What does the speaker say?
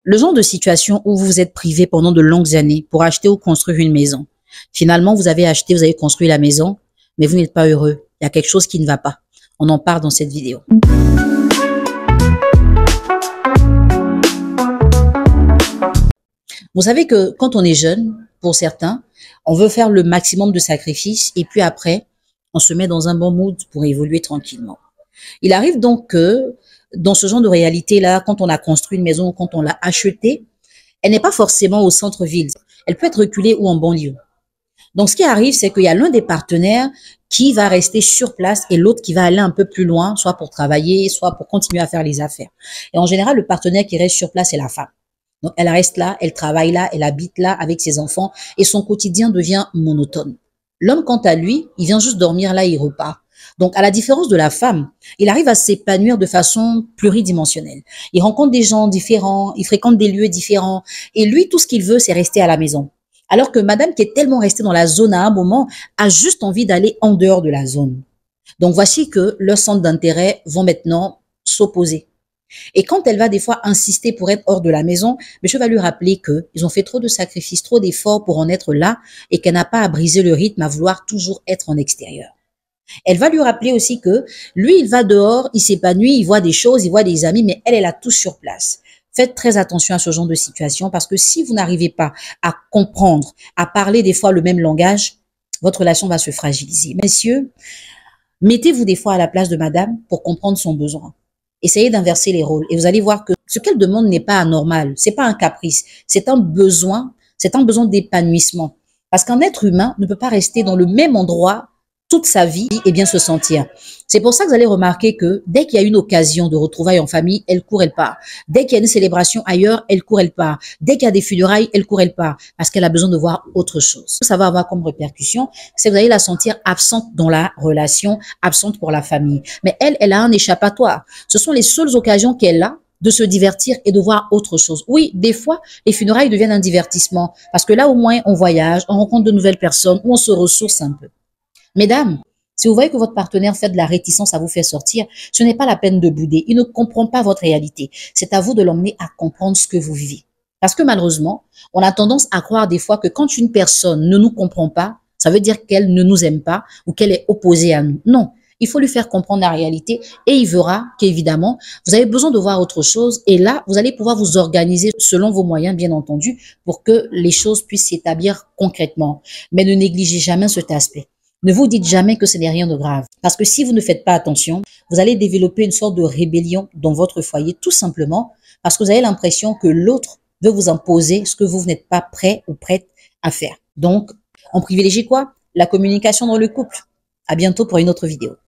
Le genre de situation où vous vous êtes privé pendant de longues années pour acheter ou construire une maison. Finalement, vous avez acheté, vous avez construit la maison, mais vous n'êtes pas heureux. Il y a quelque chose qui ne va pas. On en parle dans cette vidéo. Vous savez que quand on est jeune, pour certains, on veut faire le maximum de sacrifices et puis après, on se met dans un bon mood pour évoluer tranquillement. Il arrive donc que dans ce genre de réalité-là, quand on a construit une maison ou quand on l'a achetée, elle n'est pas forcément au centre-ville. Elle peut être reculée ou en banlieue. Donc, ce qui arrive, c'est qu'il y a l'un des partenaires qui va rester sur place et l'autre qui va aller un peu plus loin, soit pour travailler, soit pour continuer à faire les affaires. Et en général, le partenaire qui reste sur place, c'est la femme. Donc, elle reste là, elle travaille là, elle habite là avec ses enfants et son quotidien devient monotone. L'homme, quant à lui, il vient juste dormir là, il repart. Donc, à la différence de la femme, il arrive à s'épanouir de façon pluridimensionnelle. Il rencontre des gens différents, il fréquente des lieux différents. Et lui, tout ce qu'il veut, c'est rester à la maison. Alors que madame, qui est tellement restée dans la zone à un moment, a juste envie d'aller en dehors de la zone. Donc, voici que leurs centres d'intérêt vont maintenant s'opposer. Et quand elle va des fois insister pour être hors de la maison, monsieur va lui rappeler qu'ils ont fait trop de sacrifices, trop d'efforts pour en être là et qu'elle n'a pas à briser le rythme, à vouloir toujours être en extérieur. Elle va lui rappeler aussi que lui, il va dehors, il s'épanouit, il voit des choses, il voit des amis, mais elle a tout sur place. Faites très attention à ce genre de situation parce que si vous n'arrivez pas à comprendre, à parler des fois le même langage, votre relation va se fragiliser. Messieurs, mettez-vous des fois à la place de madame pour comprendre son besoin. Essayez d'inverser les rôles et vous allez voir que ce qu'elle demande n'est pas anormal, c'est pas un caprice, c'est un besoin d'épanouissement. Parce qu'un être humain ne peut pas rester dans le même endroit toute sa vie et bien se sentir. C'est pour ça que vous allez remarquer que dès qu'il y a une occasion de retrouvailles en famille, elle court, elle part. Dès qu'il y a une célébration ailleurs, elle court, elle part. Dès qu'il y a des funérailles, elle court, elle part. Parce qu'elle a besoin de voir autre chose. Ça va avoir comme répercussion, c'est que vous allez la sentir absente dans la relation, absente pour la famille. Mais elle a un échappatoire. Ce sont les seules occasions qu'elle a de se divertir et de voir autre chose. Oui, des fois, les funérailles deviennent un divertissement. Parce que là, au moins, on voyage, on rencontre de nouvelles personnes, où on se ressource un peu. Mesdames, si vous voyez que votre partenaire fait de la réticence à vous faire sortir, ce n'est pas la peine de bouder. Il ne comprend pas votre réalité. C'est à vous de l'emmener à comprendre ce que vous vivez. Parce que malheureusement, on a tendance à croire des fois que quand une personne ne nous comprend pas, ça veut dire qu'elle ne nous aime pas ou qu'elle est opposée à nous. Non, il faut lui faire comprendre la réalité et il verra qu'évidemment, vous avez besoin de voir autre chose et là, vous allez pouvoir vous organiser selon vos moyens, bien entendu, pour que les choses puissent s'établir concrètement. Mais ne négligez jamais cet aspect. Ne vous dites jamais que ce n'est rien de grave. Parce que si vous ne faites pas attention, vous allez développer une sorte de rébellion dans votre foyer, tout simplement parce que vous avez l'impression que l'autre veut vous imposer ce que vous n'êtes pas prêt ou prête à faire. Donc, on privilégie quoi? La communication dans le couple. À bientôt pour une autre vidéo.